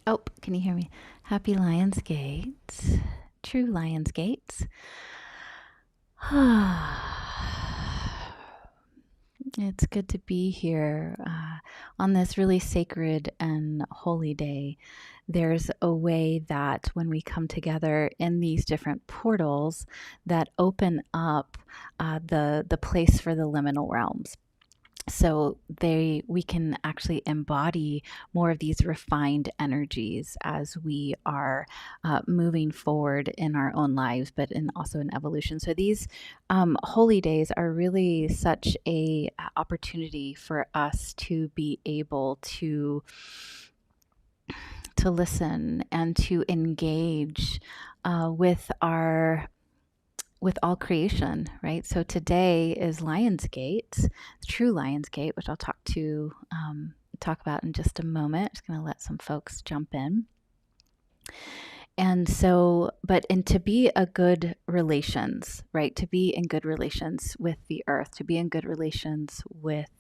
Oh, can you hear me? Happy Lionsgate. True Lionsgates. It's good to be here on this really sacred and holy day. There's a way that when we come together in these different portals that open up the place for the liminal realms. So we can actually embody more of these refined energies as we are moving forward in our own lives, but also in evolution. So these holy days are really such a opportunity for us to be able to listen and to engage with all creation, right? So today is Lionsgate, true Lionsgate, which I'll talk about in just a moment. Just going to let some folks jump in. And so, and to be a good relations, right? To be in good relations with the earth, to be in good relations with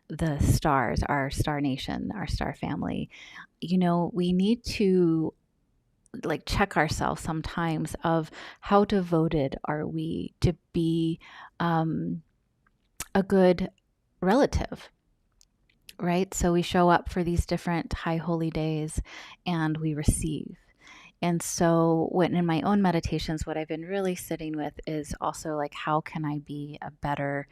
the stars, our star nation, our star family, we need to check ourselves sometimes of how devoted are we to be a good relative, right? So we show up for these different high holy days and we receive. And so when in my own meditations, what I've been really sitting with is also how can I be a better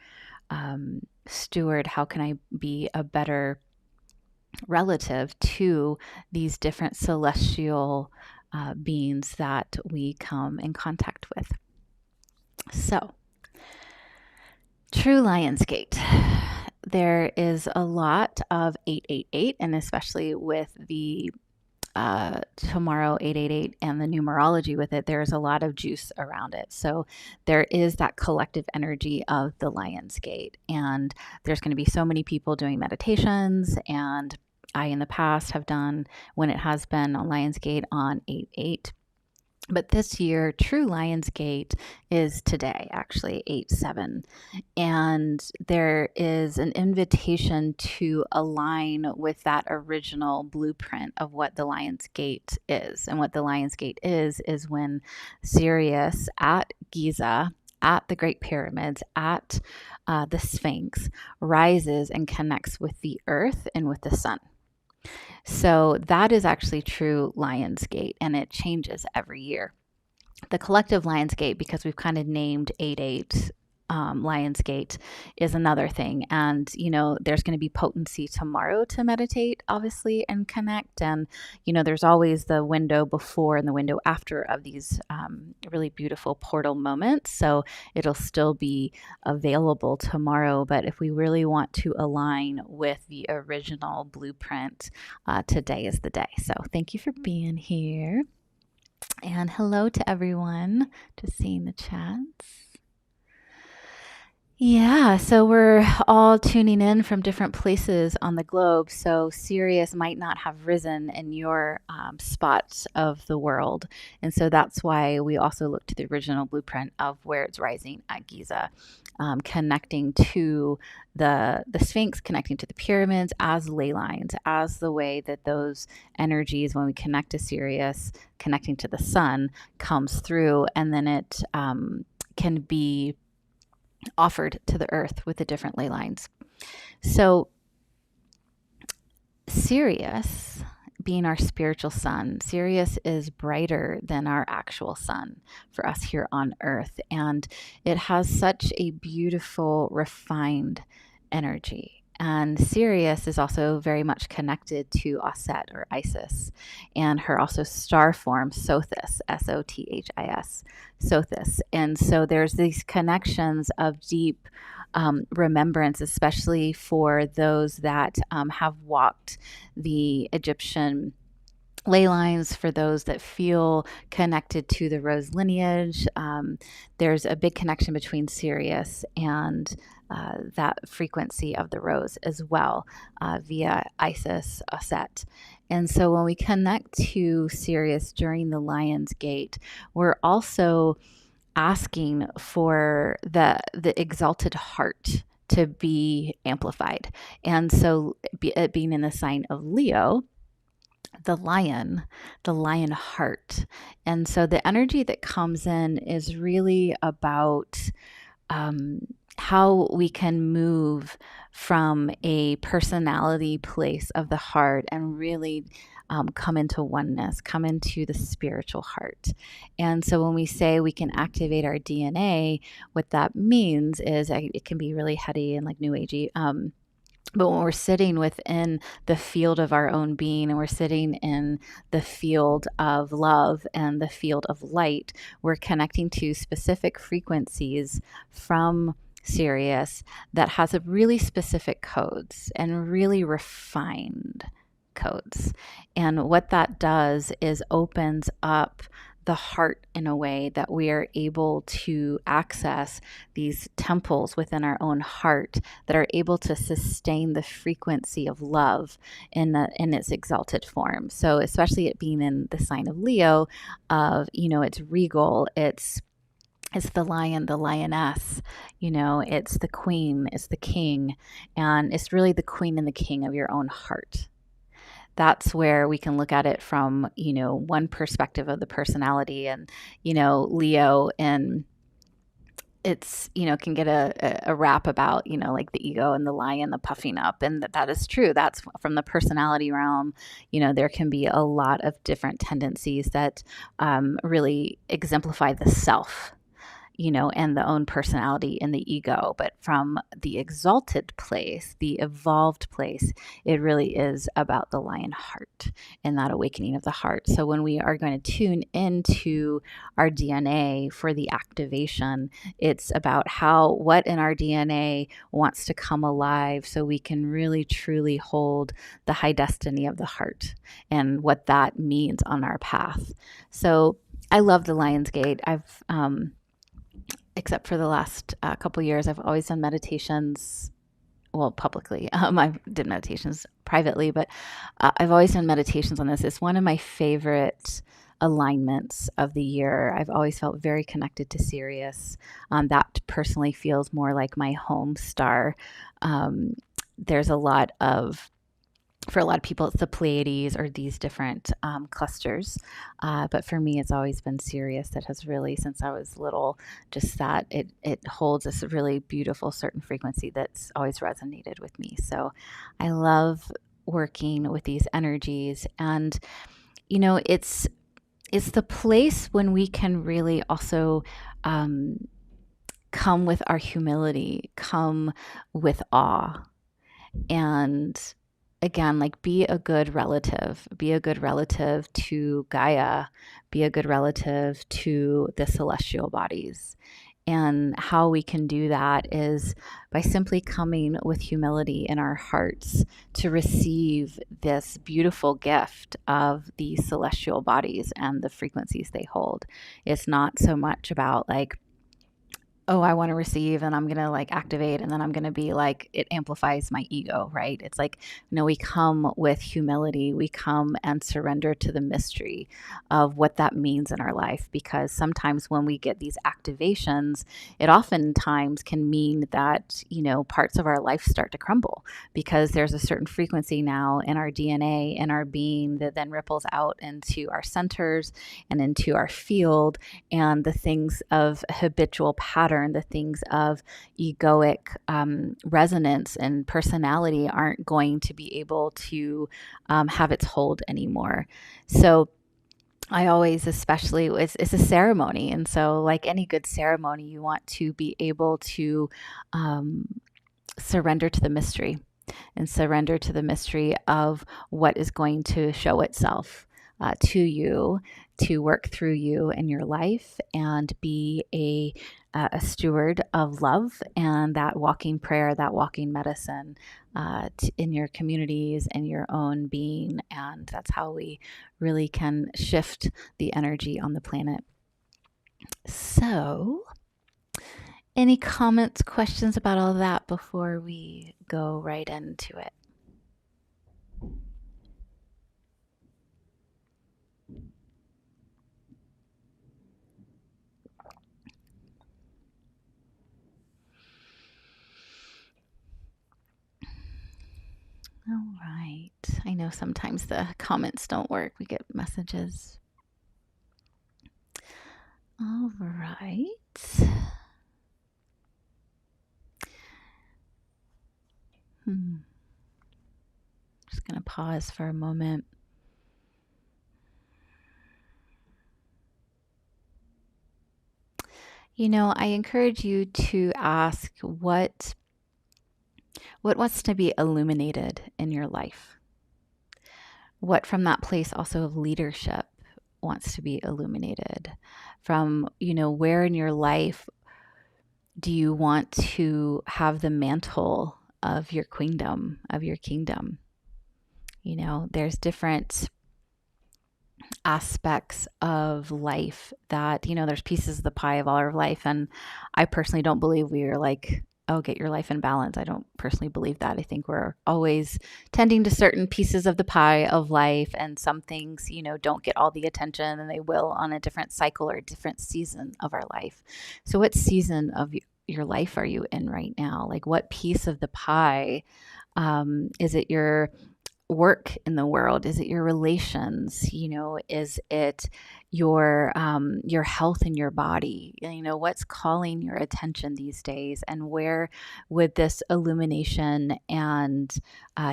steward? How can I be a better relative to these different celestial beings that we come in contact with? So, true Lionsgate. There is a lot of 888, and especially with the tomorrow 888 and the numerology with it, there's a lot of juice around it. So there is that collective energy of the Lionsgate, and there's going to be so many people doing meditations, and I in the past have done when it has been on Lionsgate on 8-8. But this year, True Lionsgate is today, actually 8-7. And there is an invitation to align with that original blueprint of what the Lionsgate is. And what the Lionsgate is when Sirius at Giza, at the Great Pyramids, at the Sphinx, rises and connects with the earth and with the sun. So that is actually true Lionsgate, and it changes every year. The collective Lionsgate, because we've kind of named 8-8 Lionsgate, is another thing. And, there's going to be potency tomorrow to meditate, obviously, and connect. And, there's always the window before and the window after of these really beautiful portal moments. So it'll still be available tomorrow. But if we really want to align with the original blueprint, today is the day. So thank you for being here. And hello to everyone. Just seeing the chats. Yeah, so we're all tuning in from different places on the globe. So Sirius might not have risen in your spots of the world. And so that's why we also look to the original blueprint of where it's rising at Giza, connecting to the Sphinx, connecting to the pyramids as ley lines, as the way that those energies, when we connect to Sirius, connecting to the sun, comes through, and then it can be offered to the earth with the different ley lines. So Sirius, being our spiritual sun, Sirius is brighter than our actual sun for us here on earth, and it has such a beautiful, refined energy. And Sirius is also very much connected to Aset or Isis, and her also star form Sothis, Sothis, Sothis. And so there's these connections of deep remembrance, especially for those that have walked the Egyptian ley lines, for those that feel connected to the rose lineage. There's a big connection between Sirius and that frequency of the rose as well, via Isis, Aset. And so when we connect to Sirius during the Lion's Gate, we're also asking for the exalted heart to be amplified. And so it being in the sign of Leo, the lion heart. And so the energy that comes in is really about um, how we can move from a personality place of the heart and really come into oneness, come into the spiritual heart. And so when we say we can activate our DNA, what that means is it can be really heady and like new agey. But when we're sitting within the field of our own being and we're sitting in the field of love and the field of light, we're connecting to specific frequencies from Sirius that has a really specific codes and really refined codes. And what that does is opens up the heart in a way that we are able to access these temples within our own heart that are able to sustain the frequency of love in its exalted form. So especially it being in the sign of Leo, it's regal, it's the lion, the lioness, it's the queen, it's the king, and it's really the queen and the king of your own heart. That's where we can look at it from, one perspective of the personality and, Leo and it's can get a rap about like the ego and the lion, the puffing up, and that is true. That's from the personality realm. There can be a lot of different tendencies that really exemplify the self, and the own personality in the ego. But from the exalted place, the evolved place, it really is about the lion heart and that awakening of the heart. So when we are going to tune into our DNA for the activation, it's about what in our DNA wants to come alive so we can really truly hold the high destiny of the heart and what that means on our path. So I love the Lion's Gate. I've except for the last couple years, I've always done meditations. Well, publicly. I did meditations privately, but I've always done meditations on this. It's one of my favorite alignments of the year. I've always felt very connected to Sirius. That personally feels more like my home star. There's a lot of For a lot of people, it's the Pleiades or these different clusters. But for me, it's always been Sirius that has really, since I was little, just that it holds this really beautiful certain frequency that's always resonated with me. So I love working with these energies. And, it's the place when we can really also come with our humility, come with awe, and again, like be a good relative to Gaia, be a good relative to the celestial bodies. And how we can do that is by simply coming with humility in our hearts to receive this beautiful gift of the celestial bodies and the frequencies they hold. It's not so much about like, oh, I want to receive and I'm going to like activate and then I'm going to be like, it amplifies my ego, right? It's like, we come with humility. We come and surrender to the mystery of what that means in our life. Because sometimes when we get these activations, it oftentimes can mean that, parts of our life start to crumble because there's a certain frequency now in our DNA, in our being that then ripples out into our centers and into our field, and the things of habitual pattern, the things of egoic resonance and personality aren't going to be able to have its hold anymore. So I always, especially, it's a ceremony. And so like any good ceremony, you want to be able to surrender to the mystery and surrender to the mystery of what is going to show itself to you, to work through you in your life and be a steward of love and that walking prayer, that walking medicine in your communities and your own being. And that's how we really can shift the energy on the planet. So, any comments, questions about all that before we go right into it? All right. I know sometimes the comments don't work. We get messages. All right. Just going to pause for a moment. I encourage you to ask what wants to be illuminated in your life. What from that place also of leadership wants to be illuminated. From, where in your life do you want to have the mantle of your queendom, of your kingdom? There's different aspects of life that, there's pieces of the pie of all our life. And I personally don't believe we are like, oh, get your life in balance. I don't personally believe that. I think we're always tending to certain pieces of the pie of life, and some things, don't get all the attention, and they will on a different cycle or a different season of our life. So what season of your life are you in right now? Like, what piece of the pie? Is it your work in the world? Is it your relations? Is it your health in your body? What's calling your attention these days, and where would this illumination and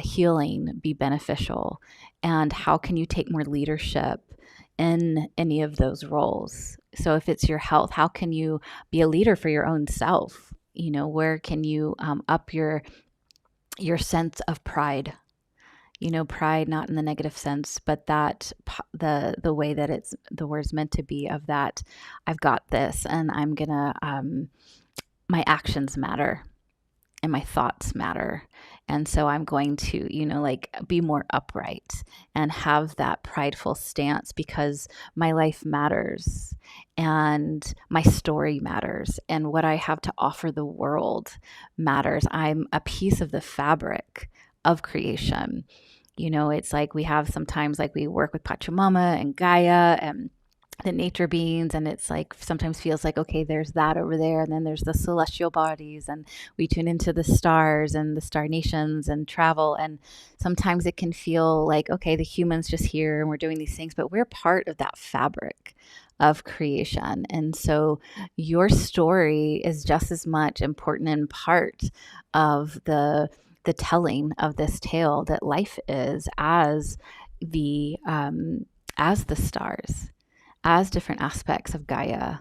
healing be beneficial? And how can you take more leadership in any of those roles? So if it's your health, how can you be a leader for your own self? Where can you up your sense of pride? Pride, not in the negative sense, but that the way that it's the word's meant to be, of that I've got this, and I'm gonna my actions matter and my thoughts matter. And so I'm going to, be more upright and have that prideful stance, because my life matters and my story matters and what I have to offer the world matters. I'm a piece of the fabric of creation. It's like we have sometimes, like, we work with Pachamama and Gaia and the nature beings, and it's like sometimes feels like, okay, there's that over there, and then there's the celestial bodies, and we tune into the stars and the star nations and travel, and sometimes it can feel like, okay, the humans just here and we're doing these things, but we're part of that fabric of creation. And so your story is just as much important and part of the telling of this tale that life is, as the stars, as different aspects of Gaia,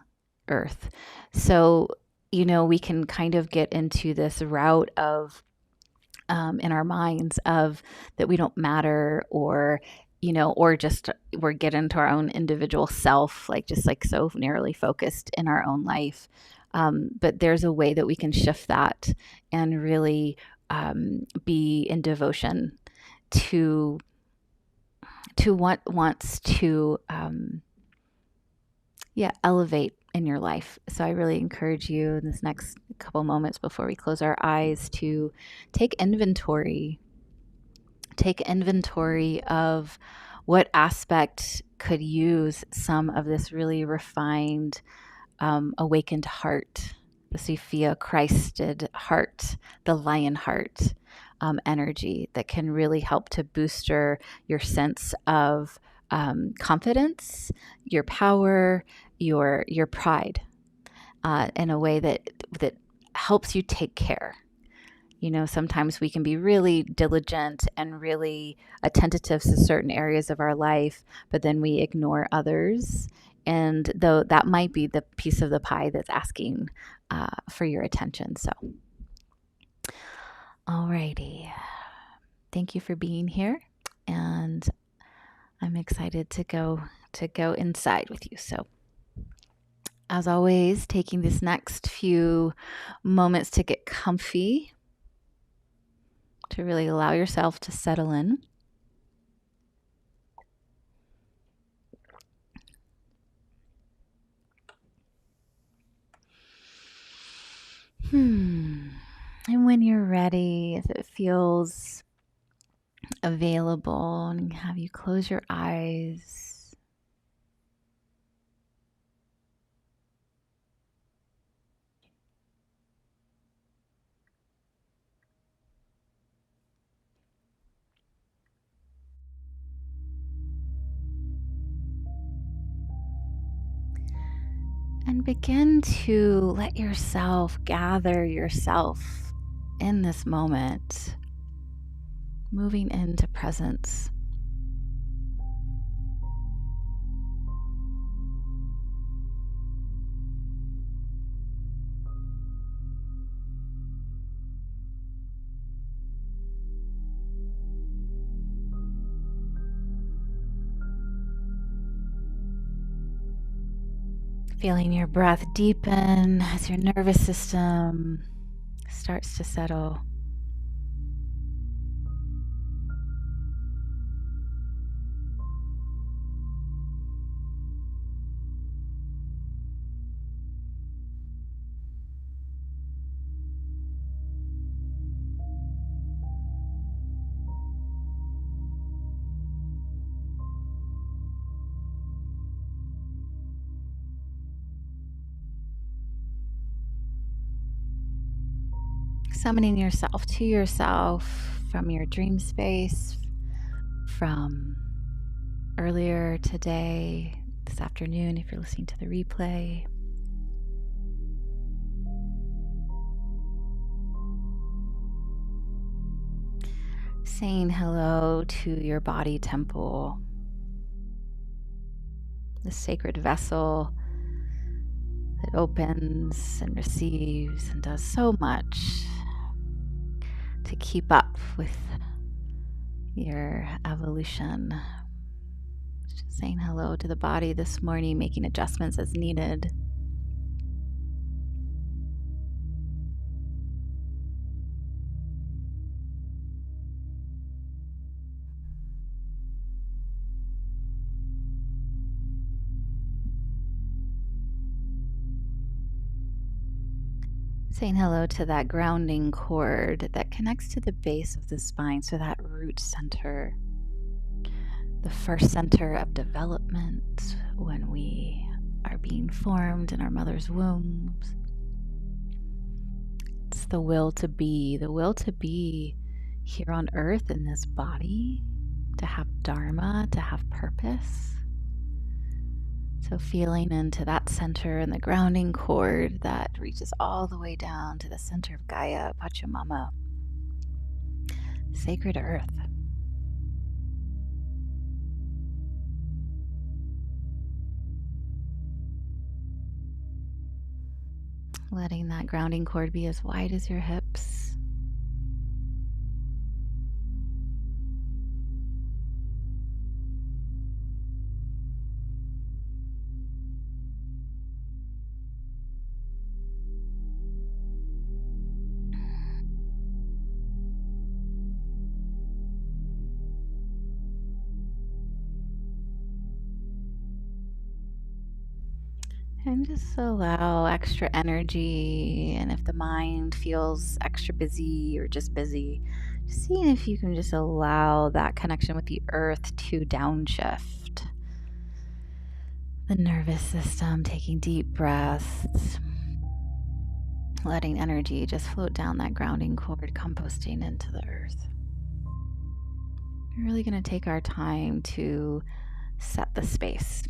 Earth. So, we can kind of get into this route of, in our minds, of that we don't matter, or just we're get into our own individual self, like just like so narrowly focused in our own life. But there's a way that we can shift that and really be in devotion to what wants to elevate in your life. So I really encourage you in this next couple moments before we close our eyes to take inventory. Take inventory of what aspect could use some of this really refined, awakened heart, the Sophia Christed heart, the lion heart energy that can really help to booster your sense of confidence, your power, your pride, in a way that helps you take care. Sometimes we can be really diligent and really attentive to certain areas of our life, but then we ignore others. And though that might be the piece of the pie that's asking for your attention. So, alrighty. Thank you for being here. And I'm excited to go inside with you. So, as always, taking this next few moments to get comfy, to really allow yourself to settle in. And when you're ready, if it feels available, and have you close your eyes. And begin to let yourself gather yourself in this moment, moving into presence. Feeling your breath deepen as your nervous system starts to settle. Summoning yourself to yourself from your dream space, from earlier today, this afternoon, if you're listening to the replay. Saying hello to your body temple, the sacred vessel that opens and receives and does so much to keep up with your evolution. Just saying hello to the body this morning, making adjustments as needed. Saying hello to that grounding cord that connects to the base of the spine, so that root center, the first center of development when we are being formed in our mother's wombs. It's the will to be here on earth in this body, to have dharma, to have purpose. So feeling into that center and the grounding cord that reaches all the way down to the center of Gaia, Pachamama, sacred earth. Letting that grounding cord be as wide as your hips. And just allow extra energy, and if the mind feels extra busy or just busy, just seeing if you can just allow that connection with the earth to downshift. The nervous system, taking deep breaths, letting energy just float down that grounding cord, composting into the earth. We're really going to take our time to set the space.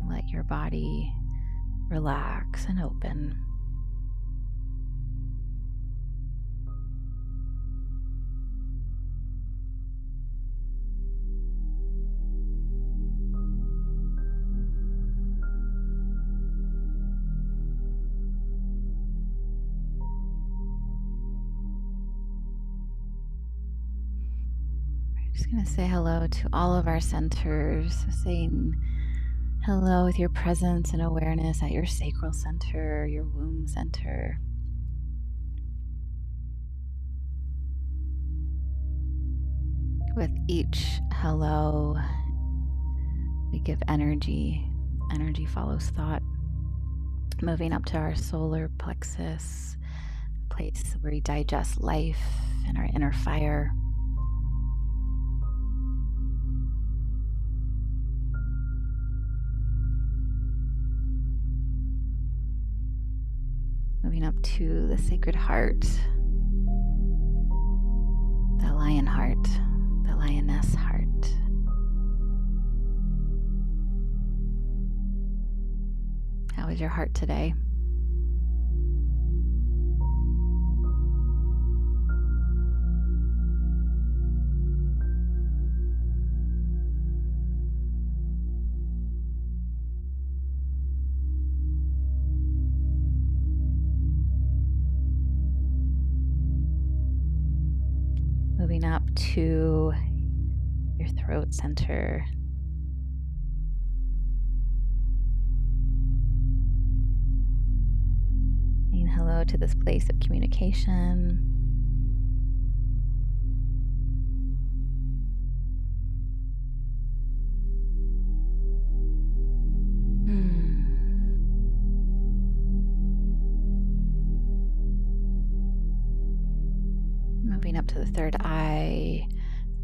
Let your body relax and open. We're just going to say hello to all of our centers, so saying hello with your presence and awareness at your sacral center, your womb center. With each hello, we give energy. Energy follows thought. Moving up to our solar plexus, a place where we digest life and our inner fire. Moving up to the sacred heart, the lion heart, the lioness heart. is your heart today? Moving up to your throat center. Saying hello to this place of communication. Moving up to the third eye,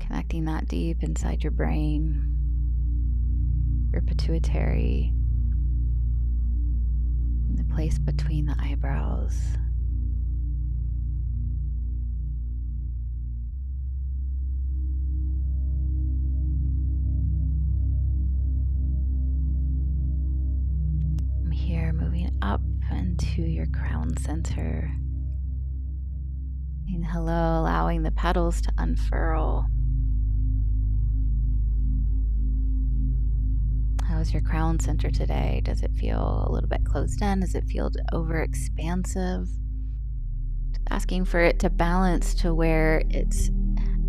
connecting that deep inside your brain, your pituitary, and the place between the eyebrows. From here, moving up into your crown center. And hello, allowing the petals to unfurl. How's your crown center today? Does it feel a little bit closed in? Does it feel over expansive? Just asking for it to balance to where it's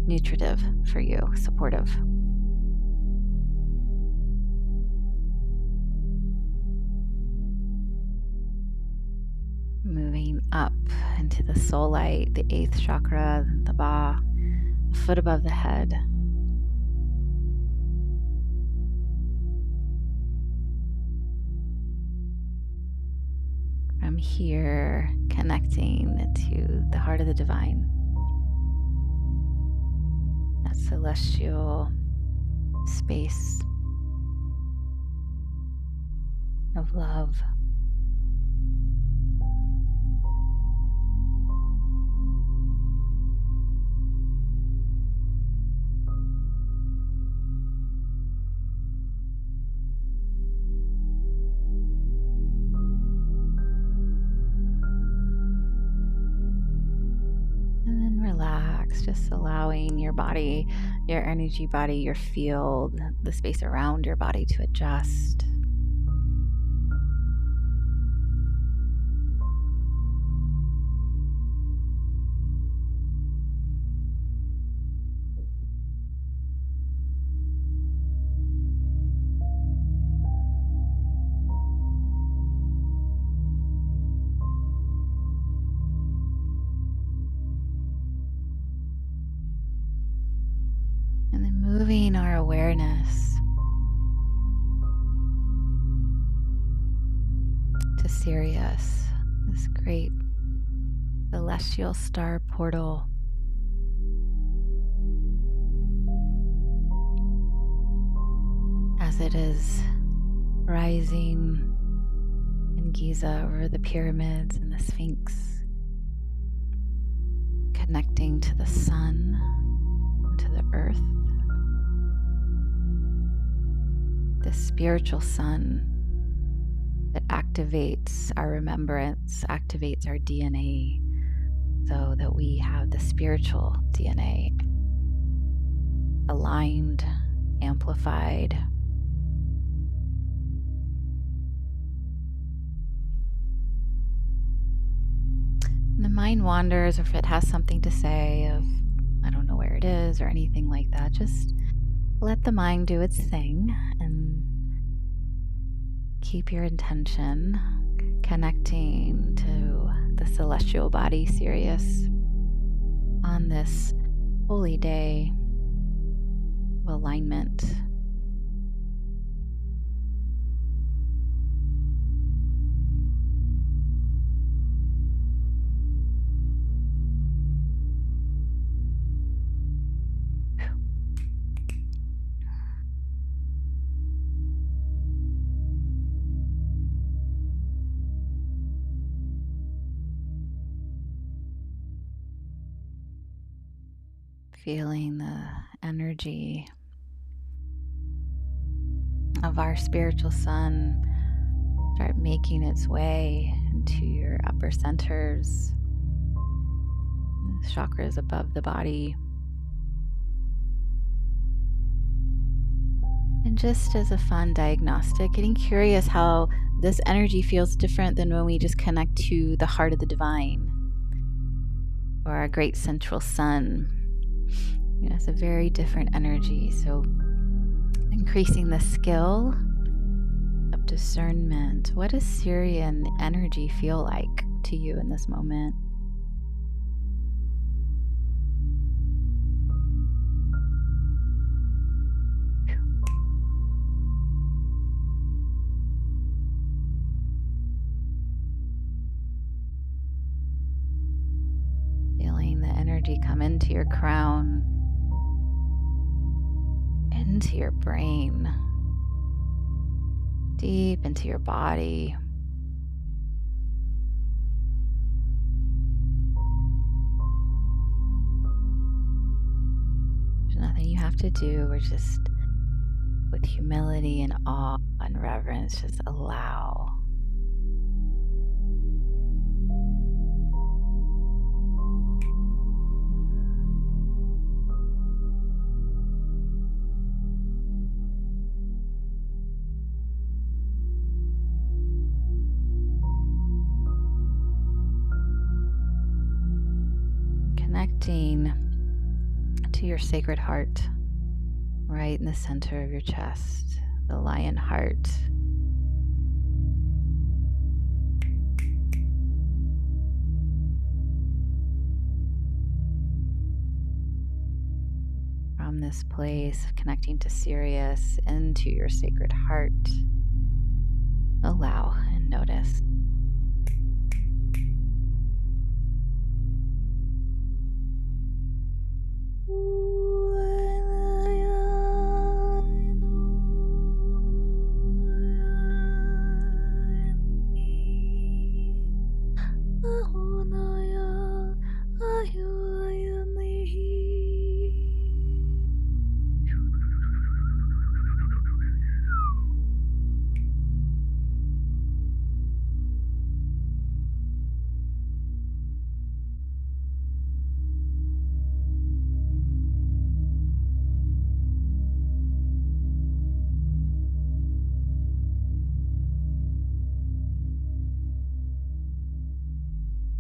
nutritive for you, supportive. Moving up into the soul light, the 8th chakra, the Ba, a foot above the head. From here, connecting to the heart of the divine, that celestial space of love. Relax, just allowing your body, your energy body, your field, the space around your body to adjust. Moving our awareness to Sirius, this great celestial star portal. As it is rising in Giza over the pyramids and the Sphinx, connecting to the sun and to the earth. The spiritual sun that activates our remembrance, activates our DNA, so that we have the spiritual DNA aligned, amplified. The mind wanders, or if it has something to say of, I don't know where it is or anything like that, just let the mind do its thing and keep your intention connecting to the celestial body, Sirius, on this holy day of alignment. Feeling the energy of our spiritual sun start making its way into your upper centers, the chakras above the body. And just as a fun diagnostic, getting curious how this energy feels different than when we just connect to the heart of the divine or our great central sun. It's a very different energy. So increasing the skill of discernment. What does Sirian energy feel like to you in this moment? Feeling the energy come into your crown, into your brain, deep into your body. There's nothing you have to do. We're just, with humility and awe and reverence, just allow. Connecting to your sacred heart, right in the center of your chest, the lion heart. From this place of connecting to Sirius into your sacred heart, allow and notice.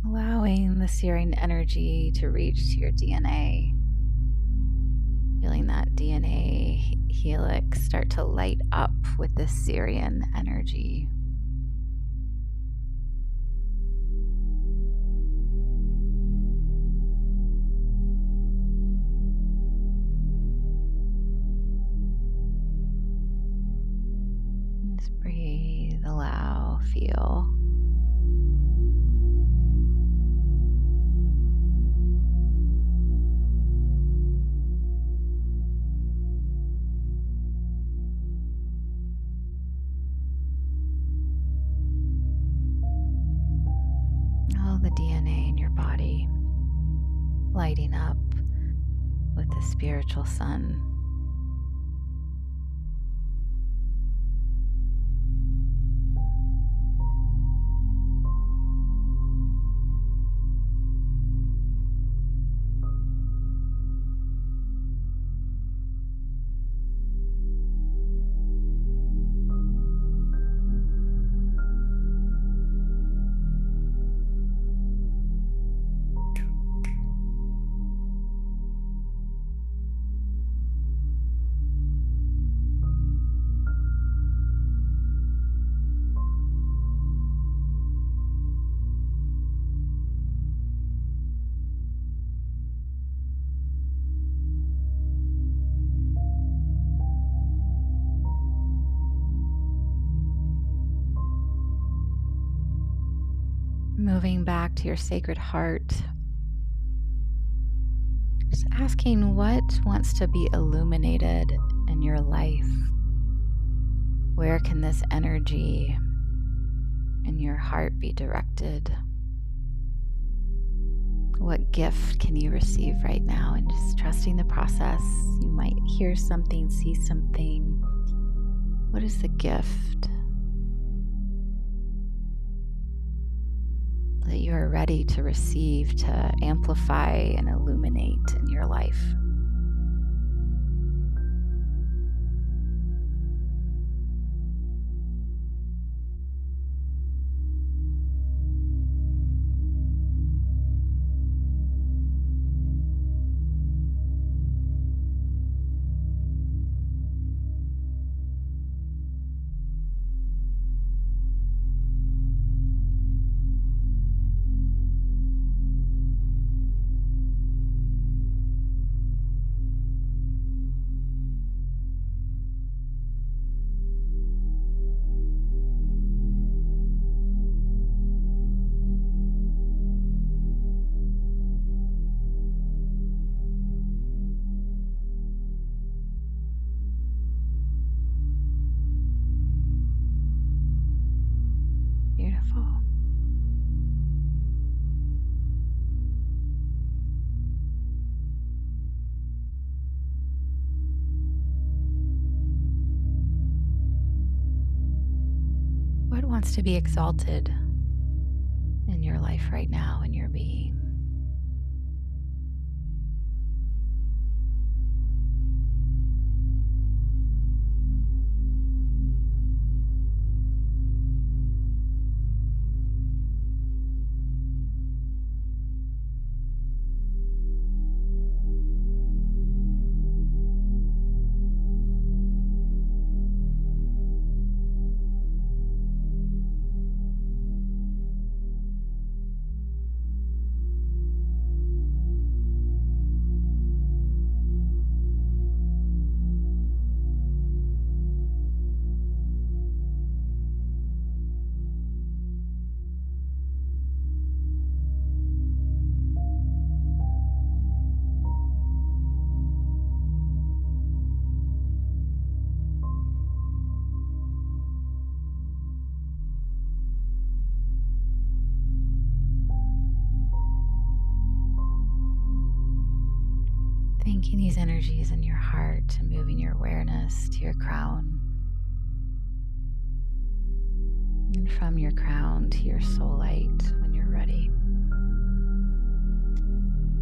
Allowing the Sirian energy to reach to your DNA. Feeling that DNA helix start to light up with the Sirian energy. Just breathe, allow, feel. The DNA in your body lighting up with the spiritual sun. Moving back to your sacred heart, just asking what wants to be illuminated in your life. Where can this energy in your heart be directed? What gift can you receive right now? And just trusting the process. You might hear something, see something. What is the gift? that you are ready to receive, to amplify and illuminate in your life. Beautiful. What wants to be exalted in your life right now, in your being? Thanking these energies in your heart and moving your awareness to your crown. And from your crown to your soul light when you're ready.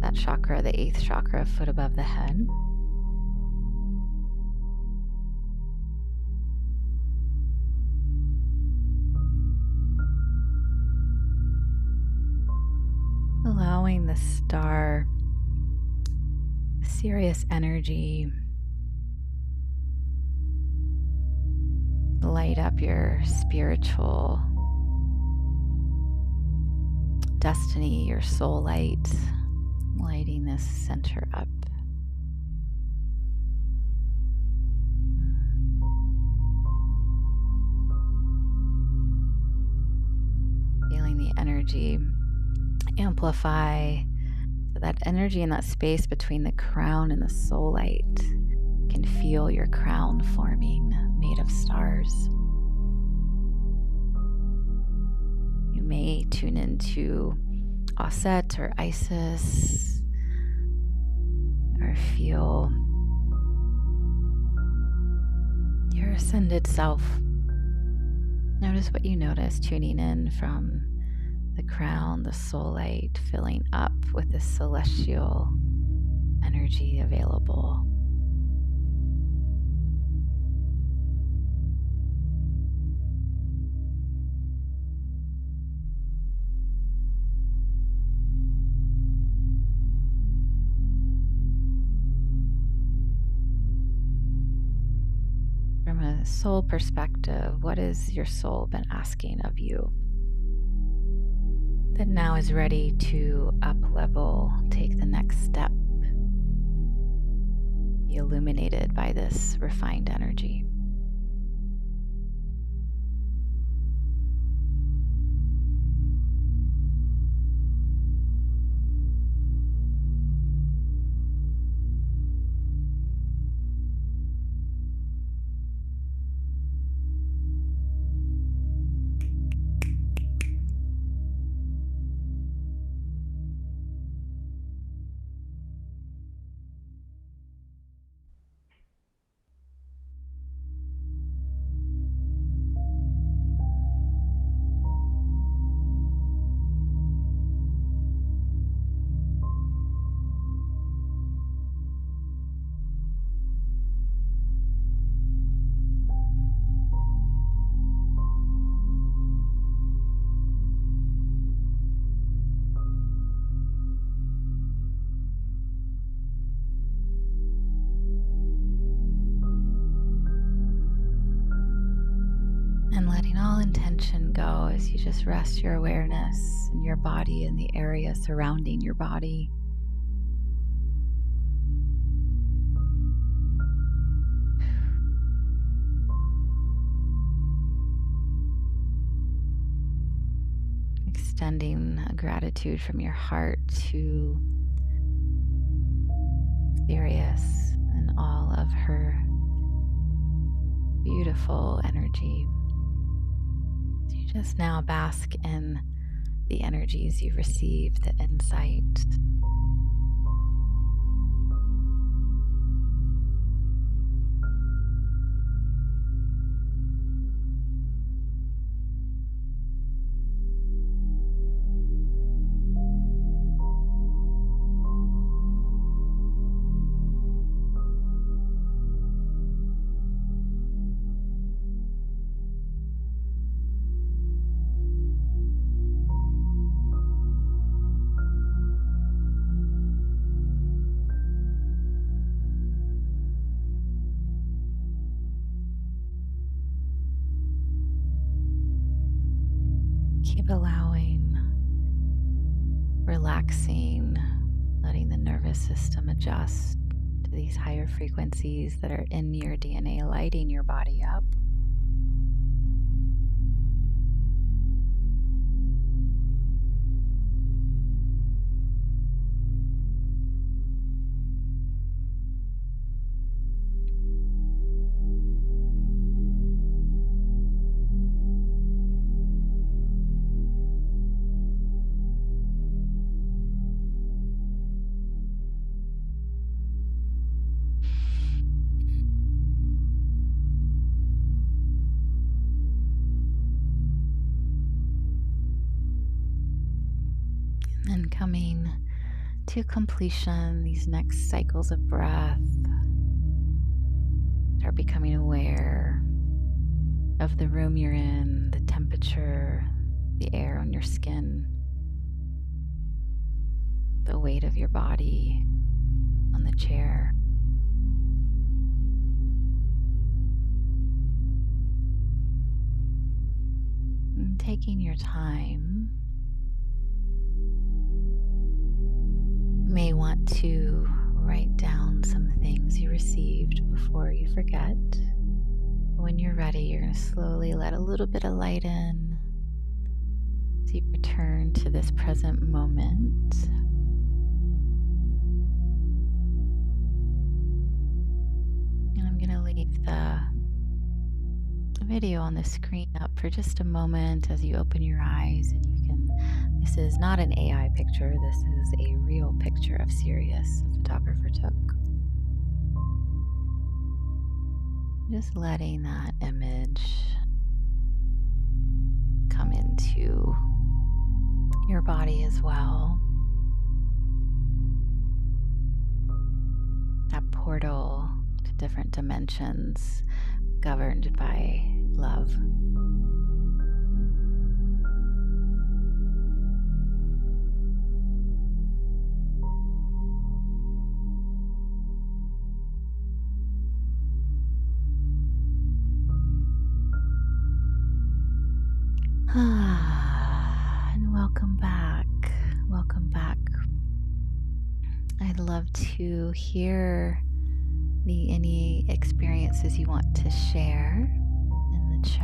That chakra, the 8th chakra, a foot above the head. Allowing the star, Sirius energy, light up your spiritual destiny, your soul light, lighting this center up. Feeling the energy amplify, so that energy in that space between the crown and the soul light can feel your crown forming, made of stars. You may tune into Osset or Isis, or feel your ascended self. Notice what you notice, tuning in from the crown, the soul light, filling up with the celestial energy available. From a soul perspective, what has your soul been asking of you that now is ready to up level, take the next step, be illuminated by this refined energy? tension go as you just rest your awareness in your body and the area surrounding your body. Extending a gratitude from your heart to Sirius and all of her beautiful energy. So you just now bask in the energies you've received, the insight. Keep allowing, relaxing, letting the nervous system adjust to these higher frequencies that are in your DNA, lighting your body up. And coming to completion, these next cycles of breath, start becoming aware of the room you're in, the temperature, the air on your skin, the weight of your body on the chair. And taking your time, you may want to write down some things you received before you forget. When you're ready, you're going to slowly let a little bit of light in as you return to this present moment. And I'm going to leave the video on the screen up for just a moment as you open your eyes, and you can, this is not an AI picture, this is a real picture of Sirius, a photographer took. Just letting that image come into your body as well. That portal to different dimensions governed by love. And welcome back. Welcome back. I'd love to hear any experiences you want to share in the chat.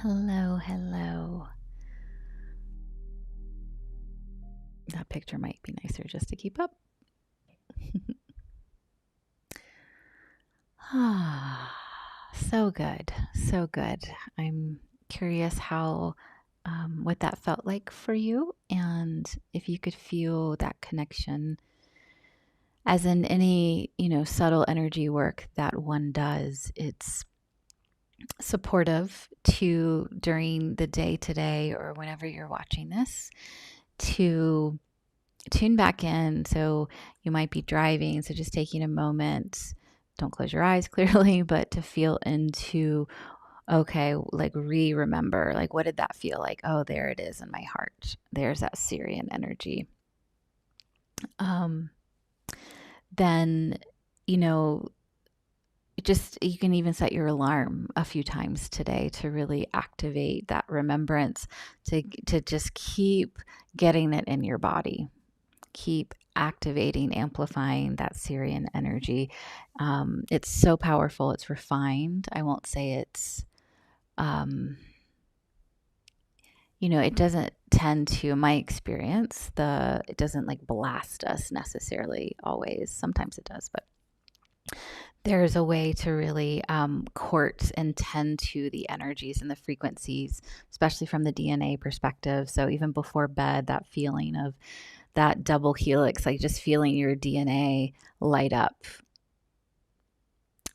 Hello, hello. That picture might be nicer just to keep up. So good, so good. I'm curious how, what that felt like for you, and if you could feel that connection, as in any, subtle energy work that one does. It's supportive to, during the day today or whenever you're watching this, to tune back in. So you might be driving, so just taking a moment don't close your eyes clearly, but to feel into, okay, like remember, like what did that feel like? Oh, there it is in my heart. There's that Syrian energy. Then, you know, just you can even set your alarm a few times today to really activate that remembrance, to just keep getting it in your body, keep activating, amplifying that Syrian energy. It's so powerful. It's refined. I won't say it's, it doesn't tend to, in my experience, it doesn't like blast us necessarily always. Sometimes it does, but there's a way to really court and tend to the energies and the frequencies, especially from the DNA perspective. So even before bed, that feeling of that double helix, like just feeling your DNA light up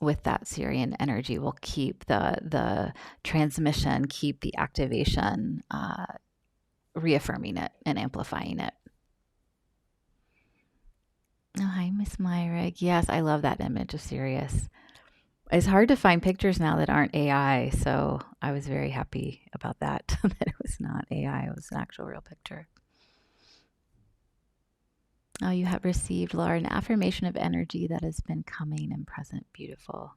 with that Syrian energy will keep the transmission, keep the activation, reaffirming it and amplifying it. Oh, hi, Miss Myra. Yes, I love that image of Sirius. It's hard to find pictures now that aren't AI, so I was very happy about that, that it was not AI, it was an actual real picture. Oh, you have received, Laura, an affirmation of energy that has been coming and present. Beautiful.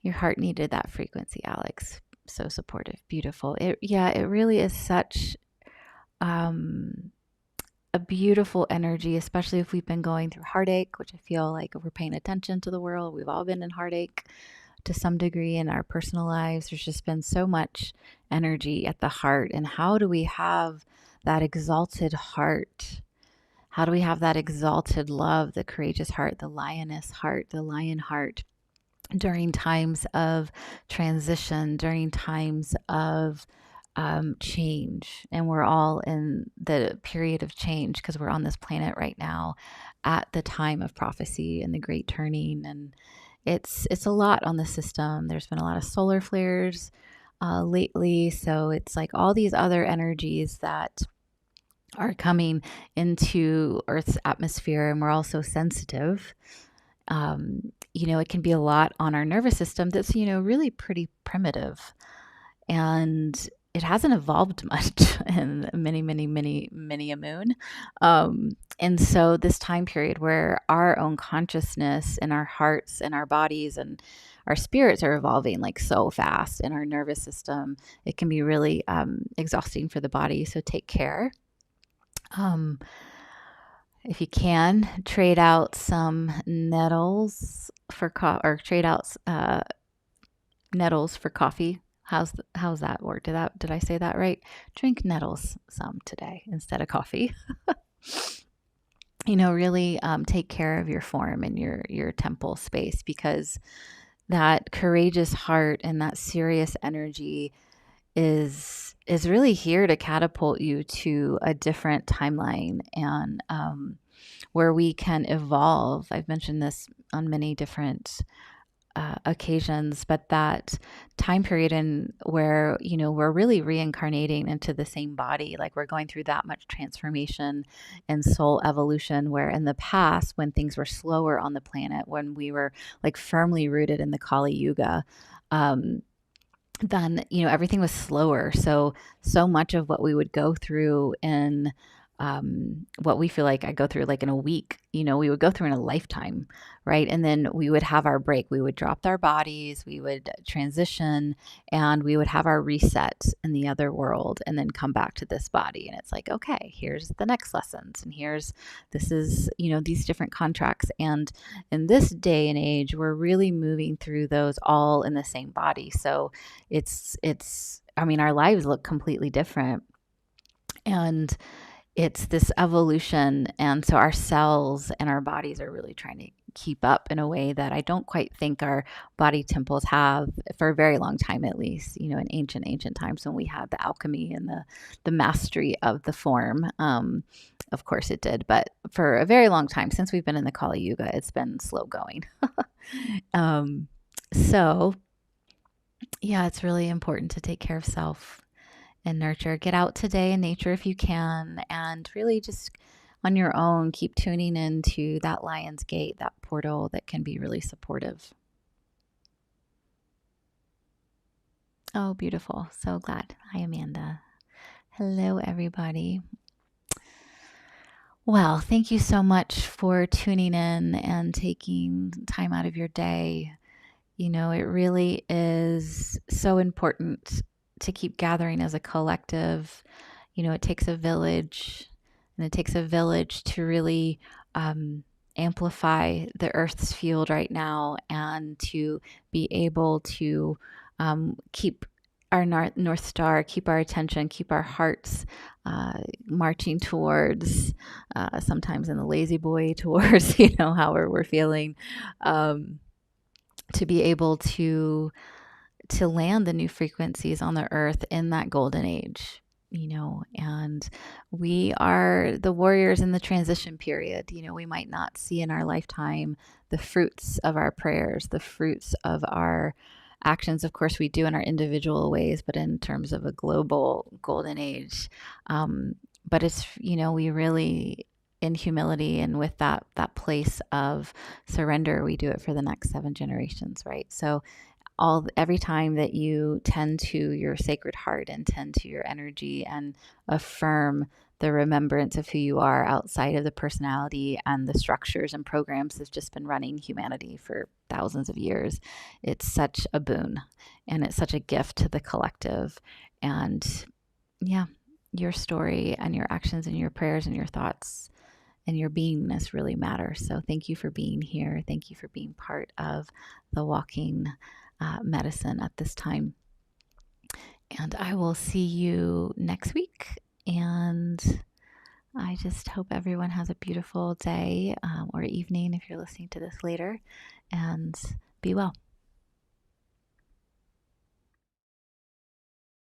Your heart needed that frequency, Alex. So supportive. Beautiful. It really is such a beautiful energy, especially if we've been going through heartache, which I feel like if we're paying attention to the world, we've all been in heartache to some degree in our personal lives. There's just been so much energy at the heart. And how do we have that exalted heart? How do we have that exalted love, the courageous heart, the lioness heart, the lion heart during times of transition, during times of change? And we're all in the period of change because we're on this planet right now at the time of prophecy and the great turning. And it's a lot on the system. There's been a lot of solar flares lately. So it's like all these other energies that are coming into Earth's atmosphere, and we're also sensitive. It can be a lot on our nervous system that's, really pretty primitive. And it hasn't evolved much in many a moon. And so this time period where our own consciousness and our hearts and our bodies and our spirits are evolving like so fast in our nervous system, it can be really exhausting for the body. So take care. If you can, trade out some nettles for trade out nettles for coffee. How's that work? Did I say that right? Drink nettles some today instead of coffee. Really take care of your form and your temple space, because that courageous heart and that serious energy is really here to catapult you to a different timeline, and where we can evolve. I've mentioned this on many different occasions, but that time period in where, we're really reincarnating into the same body, like we're going through that much transformation and soul evolution, where in the past, when things were slower on the planet, when we were like firmly rooted in the Kali Yuga, then, everything was slower. So much of what we would go through in what we feel like I go through like in a week, we would go through in a lifetime, right? And then we would have our break. We would drop our bodies, we would transition, and we would have our reset in the other world and then come back to this body. And it's like, okay, here's the next lessons. And this is, these different contracts. And in this day and age, we're really moving through those all in the same body. So our lives look completely different. And it's this evolution. And so our cells and our bodies are really trying to keep up in a way that I don't quite think our body temples have for a very long time, at least, in ancient times when we had the alchemy and the mastery of the form. Of course it did, but for a very long time, since we've been in the Kali Yuga, it's been slow going. So yeah, it's really important to take care of self and nurture. Get out today in nature if you can, and really just on your own, keep tuning into that lion's gate, that portal that can be really supportive. Oh, beautiful. So glad. Hi, Amanda. Hello, everybody. Well, thank you so much for tuning in and taking time out of your day. You know, it really is so important to keep gathering as a collective. You know, it takes a village, and it takes a village to really amplify the Earth's field right now and to be able to keep our North Star, keep our attention, keep our hearts marching towards, sometimes in the lazy boy, towards, how we're feeling. To be able to land the new frequencies on the earth in that golden age, and we are the warriors in the transition period. We might not see in our lifetime the fruits of our prayers, the fruits of our actions. Of course, we do in our individual ways, but in terms of a global golden age, but it's, we really, in humility and with that place of surrender, we do it for the next 7 generations, right? So every time that you tend to your sacred heart and tend to your energy and affirm the remembrance of who you are outside of the personality and the structures and programs that's just been running humanity for thousands of years, it's such a boon, and it's such a gift to the collective. And yeah, your story and your actions and your prayers and your thoughts and your beingness really matter. So thank you for being here. Thank you for being part of the walking medicine at this time. And I will see you next week. And I just hope everyone has a beautiful day or evening if you're listening to this later. And be well.